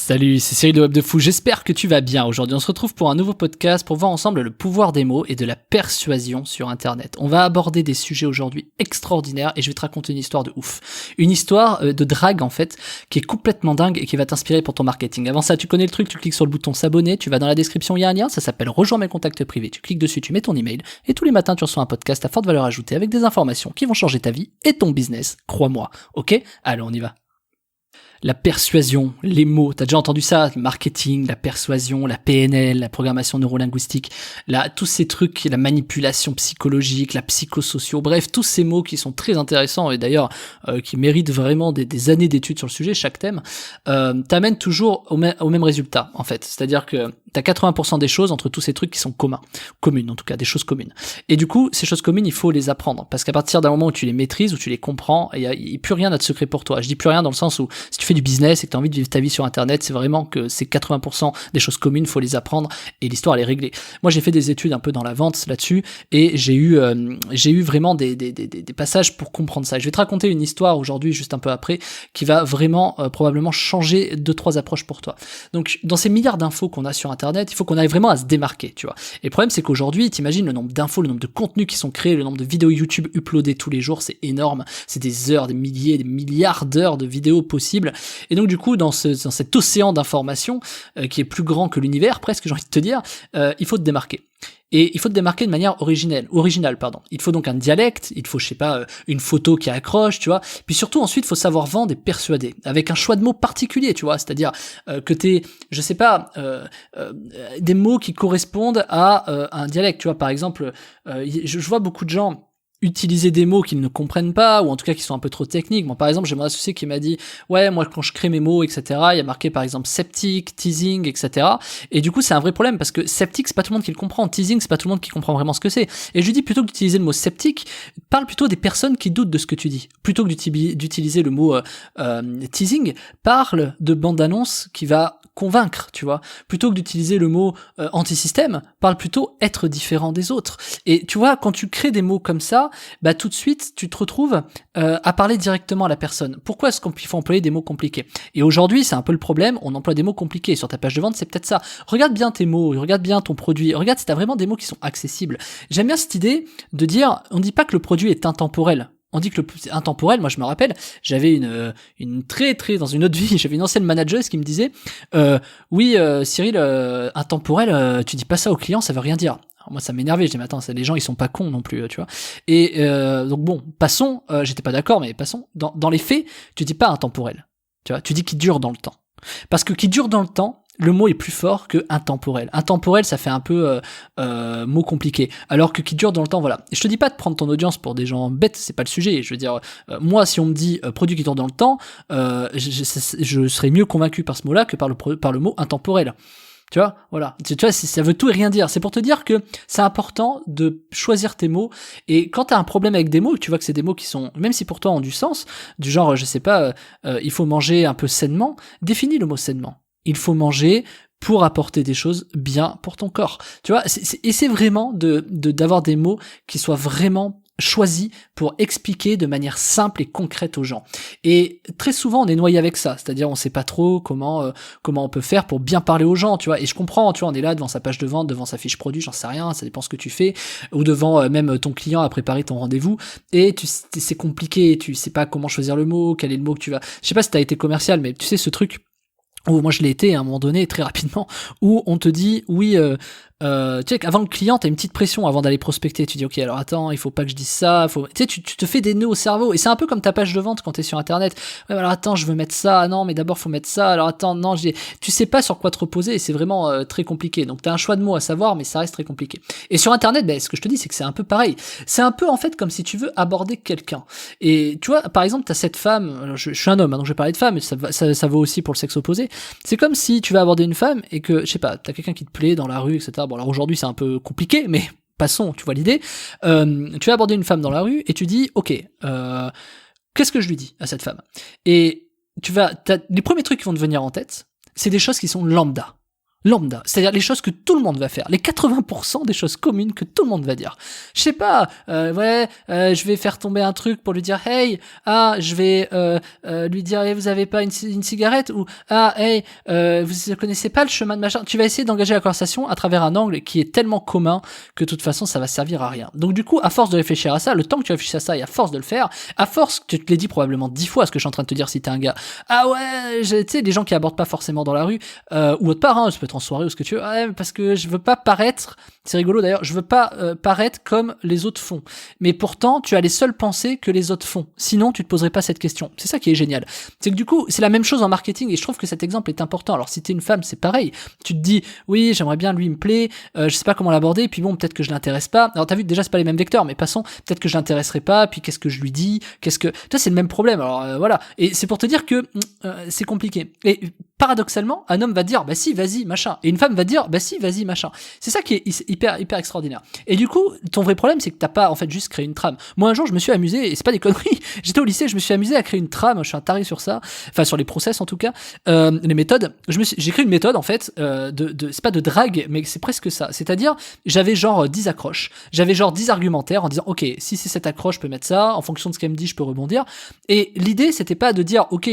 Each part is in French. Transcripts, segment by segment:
Salut, c'est Cyril de Web de Fou, j'espère que tu vas bien. Aujourd'hui on se retrouve pour un nouveau podcast pour voir ensemble le pouvoir des mots et de la persuasion sur internet. On va aborder des sujets aujourd'hui extraordinaires et je vais te raconter une histoire de ouf. Une histoire de drague en fait, qui est complètement dingue et qui va t'inspirer pour ton marketing. Avant ça, tu connais le truc, tu cliques sur le bouton s'abonner, tu vas dans la description, il y a un lien, ça s'appelle rejoins mes contacts privés. Tu cliques dessus, tu mets ton email et tous les matins tu reçois un podcast à forte valeur ajoutée avec des informations qui vont changer ta vie et ton business, crois-moi. Ok? Allez, on y va. La persuasion, les mots, t'as déjà entendu ça, le marketing, la persuasion, la PNL, la programmation neurolinguistique, tous ces trucs, la manipulation psychologique, la psychosocio, bref, tous ces mots qui sont très intéressants et d'ailleurs qui méritent vraiment des années d'études sur le sujet, chaque thème, t'amènent toujours au même résultat, en fait. C'est-à-dire que t'as 80% des choses entre tous ces trucs qui sont communes en tout cas, des choses communes. Et du coup, ces choses communes, il faut les apprendre, parce qu'à partir d'un moment où tu les maîtrises, où tu les comprends, il y a plus rien à de secret pour toi. Je dis plus rien dans le sens où si tu fais du business et que tu as envie de vivre ta vie sur internet, c'est vraiment que ces 80% des choses communes, faut les apprendre et l'histoire elle est réglée. Moi j'ai fait des études un peu dans la vente là-dessus et j'ai eu vraiment des passages pour comprendre ça. Et je vais te raconter une histoire aujourd'hui juste un peu après qui va vraiment probablement changer 2-3 approches pour toi. Donc dans ces milliards d'infos qu'on a sur internet, il faut qu'on arrive vraiment à se démarquer, tu vois. Et le problème c'est qu'aujourd'hui, t'imagines le nombre d'infos, le nombre de contenus qui sont créés, le nombre de vidéos YouTube uploadées tous les jours, c'est énorme. C'est des heures, des milliers, des milliards d'heures de vidéos possibles. Et donc du coup, dans cet océan d'informations qui est plus grand que l'univers, presque, j'ai envie de te dire, il faut te démarquer. Et il faut te démarquer de manière originale. Il te faut donc un dialecte, il te faut, une photo qui accroche, tu vois. Puis surtout, ensuite, il faut savoir vendre et persuader, avec un choix de mots particulier, tu vois. C'est-à-dire que t'aies, des mots qui correspondent à un dialecte, tu vois. Par exemple, je vois beaucoup de gens utiliser des mots qu'ils ne comprennent pas, ou en tout cas qui sont un peu trop techniques. Moi, par exemple, j'ai mon associé qui m'a dit, ouais, moi, quand je crée mes mots, etc., il y a marqué, par exemple, sceptique, teasing, etc. Et du coup, c'est un vrai problème, parce que sceptique, c'est pas tout le monde qui le comprend. Teasing, c'est pas tout le monde qui comprend vraiment ce que c'est. Et je lui dis, plutôt que d'utiliser le mot sceptique, parle plutôt des personnes qui doutent de ce que tu dis. Plutôt que d'utiliser le mot teasing, parle de bande-annonce qui va convaincre, tu vois. Plutôt que d'utiliser le mot anti-système, parle plutôt être différent des autres. Et tu vois, quand tu crées des mots comme ça, bah tout de suite, tu te retrouves à parler directement à la personne. Pourquoi est-ce qu'il faut employer des mots compliqués? Et aujourd'hui, c'est un peu le problème, on emploie des mots compliqués. Sur ta page de vente, c'est peut-être ça. Regarde bien tes mots, regarde bien ton produit, regarde si t'as vraiment des mots qui sont accessibles. J'aime bien cette idée de dire, on dit pas que le produit est intemporel. On dit que c'est intemporel. Moi, je me rappelle, j'avais une très dans une autre vie, j'avais une ancienne manageuse qui me disait, oui, Cyril, intemporel, tu dis pas ça aux clients, ça veut rien dire. Alors moi, ça m'énervait. Je dis, mais attends, les gens, ils sont pas cons non plus, tu vois. Et donc bon, passons. J'étais pas d'accord, mais passons. Dans les faits, tu dis pas intemporel. Tu vois, tu dis qui dure dans le temps. Parce que qui dure dans le temps, le mot est plus fort que intemporel. Intemporel, ça fait un peu mot compliqué. Alors que qui dure dans le temps, voilà. Et je te dis pas de prendre ton audience pour des gens bêtes, c'est pas le sujet. Je veux dire, moi, si on me dit produit qui dure dans le temps, je serais mieux convaincu par ce mot-là que par le mot intemporel. Tu vois, voilà. Tu vois, ça veut tout et rien dire. C'est pour te dire que c'est important de choisir tes mots. Et quand t'as un problème avec des mots, tu vois que c'est des mots qui sont, même si pour toi ont du sens, du genre, il faut manger un peu sainement, définis le mot sainement. Il faut manger pour apporter des choses bien pour ton corps. Tu vois, c'est vraiment d'avoir des mots qui soient vraiment choisis pour expliquer de manière simple et concrète aux gens. Et très souvent, on est noyé avec ça. C'est-à-dire, on sait pas trop comment on peut faire pour bien parler aux gens, tu vois. Et je comprends, tu vois, on est là devant sa page de vente, devant sa fiche produit, j'en sais rien, ça dépend ce que tu fais, ou devant même ton client à préparer ton rendez-vous. Et c'est compliqué, tu sais pas comment choisir le mot, quel est le mot que tu vas. Je sais pas si t'as été commercial, mais tu sais ce truc où moi je l'ai été à un moment donné très rapidement, où on te dit oui, tu sais qu'avant le client t'as une petite pression avant d'aller prospecter, tu dis ok alors attends il faut pas que je dise ça, tu sais tu te fais des nœuds au cerveau et c'est un peu comme ta page de vente quand t'es sur internet, ouais alors attends je veux mettre ça, non mais d'abord faut mettre ça, alors attends non tu sais pas sur quoi te reposer et c'est vraiment très compliqué, donc t'as un choix de mots à savoir mais ça reste très compliqué. Et sur internet ce que je te dis c'est que c'est un peu pareil, c'est un peu en fait comme si tu veux aborder quelqu'un et tu vois par exemple t'as cette femme, alors, je suis un homme hein, donc je vais parler de femme mais ça vaut aussi pour le sexe opposé, c'est comme si tu vas aborder une femme et que je sais pas t'as quelqu'un qui te plaît dans la rue etc. Bon alors aujourd'hui c'est un peu compliqué mais passons, tu vois l'idée. Tu vas aborder une femme dans la rue et tu dis ok qu'est-ce que je lui dis à cette femme, et les premiers trucs qui vont te venir en tête c'est des choses qui sont lambda. lambda, c'est-à-dire les choses que tout le monde va faire, les 80% des choses communes que tout le monde va dire. Je sais pas, je vais faire tomber un truc pour lui dire hey, je vais lui dire hey, vous avez pas une cigarette, ou hey, vous connaissez pas le chemin de machin. Tu vas essayer d'engager la conversation à travers un angle qui est tellement commun que de toute façon ça va servir à rien. Donc du coup, à force de réfléchir à ça, le temps que tu réfléchis à ça et à force de le faire, à force que tu te l'aies dit probablement 10 fois ce que je suis en train de te dire si t'es un gars, tu sais, des gens qui abordent pas forcément dans la rue ou autre part, ça peut être en soirée ou ce que tu veux, parce que je veux pas paraître, c'est rigolo d'ailleurs, je veux pas paraître comme les autres font, mais pourtant tu as les seules pensées que les autres font, sinon tu te poserais pas cette question. C'est ça qui est génial, c'est que du coup c'est la même chose en marketing, et je trouve que cet exemple est important. Alors si t'es une femme, c'est pareil, tu te dis oui, j'aimerais bien, lui il me plaît, je sais pas comment l'aborder, et puis bon, peut-être que je l'intéresse pas. Alors t'as vu, déjà c'est pas les mêmes vecteurs, mais passons, peut-être que je l'intéresserai pas, puis qu'est-ce que je lui dis, toi c'est le même problème. Alors voilà, et c'est pour te dire que c'est compliqué. Et paradoxalement, un homme va dire bah si, vas-y, machin, et une femme va dire bah si, vas-y, machin. C'est ça qui est hyper extraordinaire. Et du coup, ton vrai problème, c'est que t'as pas en fait juste créé une trame. Moi un jour je me suis amusé, et c'est pas des conneries, j'étais au lycée, je me suis amusé à créer une trame, je suis un taré sur ça, enfin sur les process en tout cas, les méthodes. J'ai créé une méthode en fait c'est pas de drague, mais c'est presque ça. C'est-à-dire, j'avais genre 10 accroches, j'avais genre 10 argumentaires en disant ok, si c'est cette accroche, je peux mettre ça, en fonction de ce qu'elle me dit, je peux rebondir. Et l'idée c'était pas de dire ok,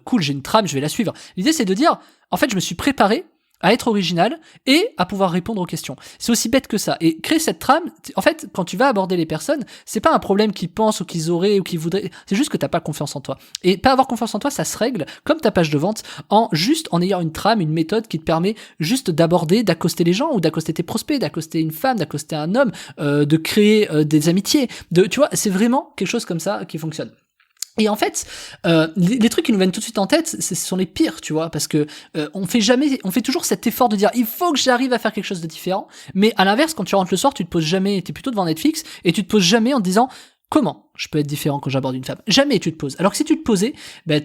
cool, j'ai une trame, je vais la suivre. L'idée c'est de dire en fait je me suis préparé à être original et à pouvoir répondre aux questions. C'est aussi bête que ça. Et créer cette trame, en fait, quand tu vas aborder les personnes, c'est pas un problème qu'ils pensent ou qu'ils auraient ou qu'ils voudraient, c'est juste que t'as pas confiance en toi. Et pas avoir confiance en toi, ça se règle, comme ta page de vente, en ayant une trame, une méthode qui te permet juste d'accoster les gens, ou d'accoster tes prospects, d'accoster une femme, d'accoster un homme, de créer des amitiés. Tu vois, c'est vraiment quelque chose comme ça qui fonctionne. Et en fait, les trucs qui nous viennent tout de suite en tête, ce sont les pires, tu vois, parce que on fait toujours cet effort de dire il faut que j'arrive à faire quelque chose de différent, mais à l'inverse, quand tu rentres le soir, tu te poses jamais, t'es plutôt devant Netflix, et tu te poses jamais en te disant comment je peux être différent quand j'aborde une femme. Jamais tu te poses. Alors que si tu te posais,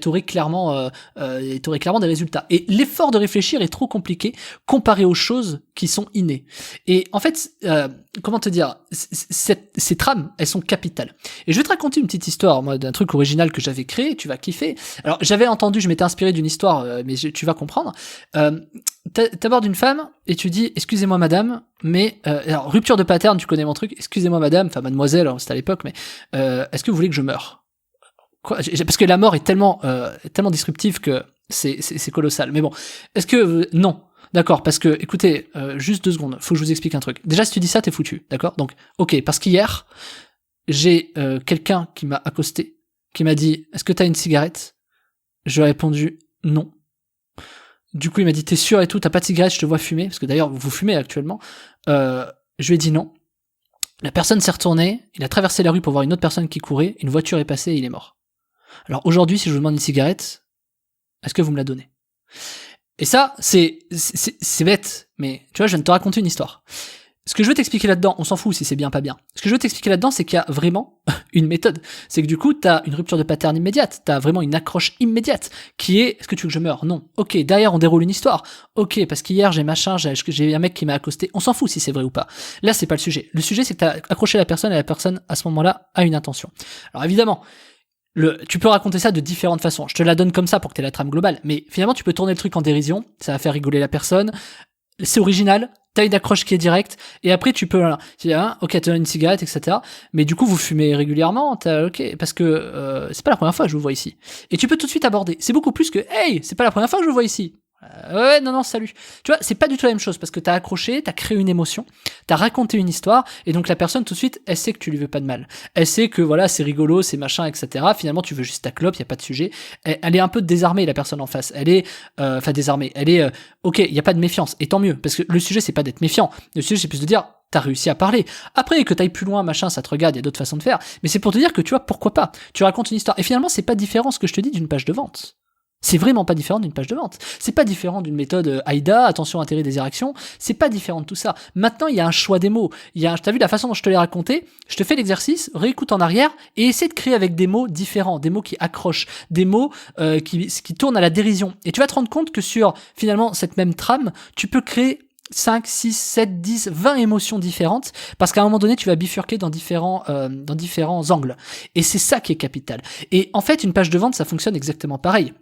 t'aurais clairement des résultats. Et l'effort de réfléchir est trop compliqué comparé aux choses qui sont innées. Et en fait, comment te dire, ces trames, elles sont capitales. Et je vais te raconter une petite histoire, moi, d'un truc original que j'avais créé, tu vas kiffer. Alors, je m'étais inspiré d'une histoire, mais tu vas comprendre. T'abordes une femme et tu dis excusez-moi madame, mais alors rupture de pattern, tu connais mon truc, excusez-moi madame, enfin mademoiselle, c'était à l'époque, mais est-ce que vous voulez que je meure? Quoi? Parce que la mort est tellement disruptive que c'est colossal. Mais bon, est-ce que non? D'accord, parce que écoutez, juste 2 secondes, faut que je vous explique un truc. Déjà, si tu dis ça, t'es foutu, d'accord? Donc, ok, parce qu'hier j'ai quelqu'un qui m'a accosté, qui m'a dit est-ce que t'as une cigarette? Je lui ai répondu non. Du coup, il m'a dit, t'es sûr et tout, t'as pas de cigarette, je te vois fumer, parce que d'ailleurs, vous fumez actuellement. Je lui ai dit non. La personne s'est retournée, il a traversé la rue pour voir une autre personne qui courait, une voiture est passée et il est mort. Alors aujourd'hui, si je vous demande une cigarette, est-ce que vous me la donnez? Et ça, c'est bête, mais tu vois, je viens de te raconter une histoire. Ce que je veux t'expliquer là-dedans, on s'en fout si c'est bien pas bien. Ce que je veux t'expliquer là-dedans, c'est qu'il y a vraiment une méthode. C'est que du coup, t'as une rupture de pattern immédiate, t'as vraiment une accroche immédiate, qui est, est-ce que tu veux que je meure? Non. Ok, derrière on déroule une histoire. Ok, parce qu'hier j'ai un mec qui m'a accosté, on s'en fout si c'est vrai ou pas. Là, c'est pas le sujet. Le sujet, c'est que t'as accroché la personne, et la personne, à ce moment-là, a une intention. Alors évidemment, tu peux raconter ça de différentes façons. Je te la donne comme ça pour que t'aies la trame globale, mais finalement, tu peux tourner le truc en dérision, ça va faire rigoler la personne, c'est original, t'as une accroche qui est directe, et après tu peux, tu dis, ok, t'as une cigarette, etc. Mais du coup, vous fumez régulièrement, ok, parce que c'est pas la première fois que je vous vois ici. Et tu peux tout de suite aborder. C'est beaucoup plus que, hey, c'est pas la première fois que je vous vois ici. Ouais, non, salut. Tu vois, c'est pas du tout la même chose, parce que t'as accroché, t'as créé une émotion, t'as raconté une histoire, et donc la personne, tout de suite, elle sait que tu lui veux pas de mal. Elle sait que, voilà, c'est rigolo, c'est machin, etc. Finalement, tu veux juste ta clope, y a pas de sujet. Elle est un peu désarmée, la personne en face. Elle est, désarmée. Elle est, ok, y a pas de méfiance. Et tant mieux, parce que le sujet, c'est pas d'être méfiant. Le sujet, c'est plus de dire, t'as réussi à parler. Après, que t'ailles plus loin, machin, ça te regarde, y a d'autres façons de faire. Mais c'est pour te dire que, tu vois, pourquoi pas. Tu racontes une histoire. Et finalement, c'est pas différent ce que je te dis d'une page de vente. C'est vraiment pas différent d'une page de vente. C'est pas différent d'une méthode AIDA, attention, intérêt, désir, action. C'est pas différent de tout ça. Maintenant, il y a un choix des mots. T'as vu la façon dont je te l'ai raconté? Je te fais l'exercice, réécoute en arrière et essaie de créer avec des mots différents, des mots qui accrochent, des mots qui tournent à la dérision. Et tu vas te rendre compte que sur, finalement, cette même trame, tu peux créer 5, 6, 7, 10, 20 émotions différentes, parce qu'à un moment donné, tu vas bifurquer dans différents angles. Et c'est ça qui est capital. Et en fait, une page de vente, ça fonctionne exactement pareil.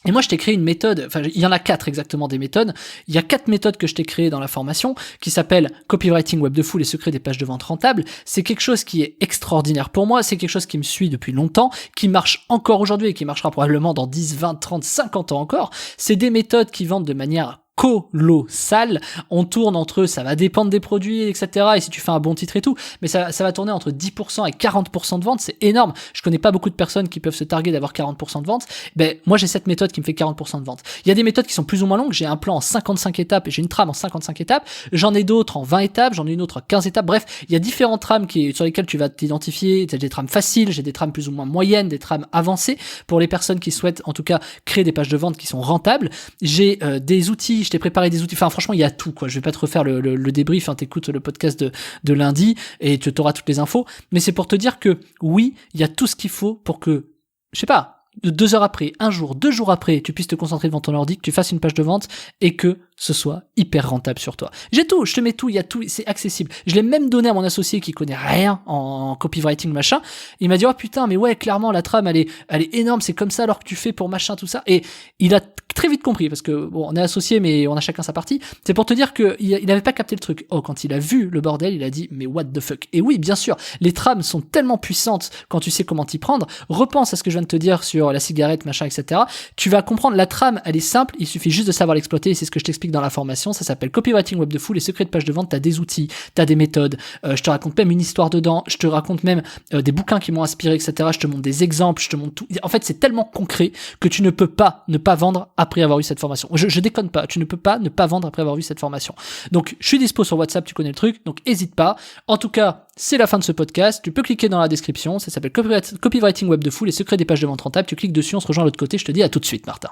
Et moi, je t'ai créé une méthode, enfin, il y en a 4 exactement des méthodes. Il y a 4 méthodes que je t'ai créées dans la formation qui s'appellent Copywriting Web de Fou, les secrets des pages de vente rentables. C'est quelque chose qui est extraordinaire pour moi. C'est quelque chose qui me suit depuis longtemps, qui marche encore aujourd'hui et qui marchera probablement dans 10, 20, 30, 50 ans encore. C'est des méthodes qui vendent de manière colossal. On tourne entre, ça va dépendre des produits, etc. Et si tu fais un bon titre et tout, mais ça va tourner entre 10% et 40% de vente, c'est énorme. Je connais pas beaucoup de personnes qui peuvent se targuer d'avoir 40% de vente. Ben, moi, j'ai cette méthode qui me fait 40% de vente. Il y a des méthodes qui sont plus ou moins longues. J'ai un plan en 55 étapes et j'ai une trame en 55 étapes. J'en ai d'autres en 20 étapes. J'en ai une autre en 15 étapes. Bref, il y a différentes trames sur lesquelles tu vas t'identifier. J'ai des trames faciles, j'ai des trames plus ou moins moyennes, des trames avancées pour les personnes qui souhaitent, en tout cas, créer des pages de vente qui sont rentables. J'ai des outils, je t'ai préparé des outils, enfin franchement il y a tout quoi, je vais pas te refaire le débrief, hein, t'écoutes le podcast de lundi et tu auras toutes les infos, mais c'est pour te dire que oui, il y a tout ce qu'il faut pour que, je sais pas, 2 heures après, un jour, 2 jours après, tu puisses te concentrer devant ton ordi, que tu fasses une page de vente et que ce soit hyper rentable sur toi. J'ai tout, je te mets tout, il y a tout, c'est accessible. Je l'ai même donné à mon associé qui connaît rien en copywriting machin. Il m'a dit, oh putain, mais ouais, clairement, la trame, elle est énorme, c'est comme ça alors que tu fais pour machin, tout ça. Et il a très vite compris, parce que bon, on est associés, mais on a chacun sa partie. C'est pour te dire que il n'avait pas capté le truc. Oh, quand il a vu le bordel, il a dit, mais what the fuck. Et oui, bien sûr, les trames sont tellement puissantes quand tu sais comment t'y prendre. Repense à ce que je viens de te dire sur la cigarette, machin, etc. Tu vas comprendre, la trame, elle est simple, il suffit juste de savoir l'exploiter, et c'est ce que je t'explique dans la formation. Ça s'appelle Copywriting Web de Fou, les secrets de page de vente. T'as des outils, t'as des méthodes, je te raconte même une histoire dedans, je te raconte même des bouquins qui m'ont inspiré, etc. Je te montre des exemples, je te montre tout. En fait, c'est tellement concret que tu ne peux pas ne pas vendre après avoir eu cette formation. Je déconne pas, tu ne peux pas ne pas vendre après avoir vu cette formation. Donc, je suis dispo sur WhatsApp, tu connais le truc, donc hésite pas. En tout cas, c'est la fin de ce podcast. Tu peux cliquer dans la description, ça s'appelle Copywriting Web de Fou, les secrets des pages de vente rentables. Tu cliques dessus, on se rejoint de l'autre côté. Je te dis à tout de suite, Martin.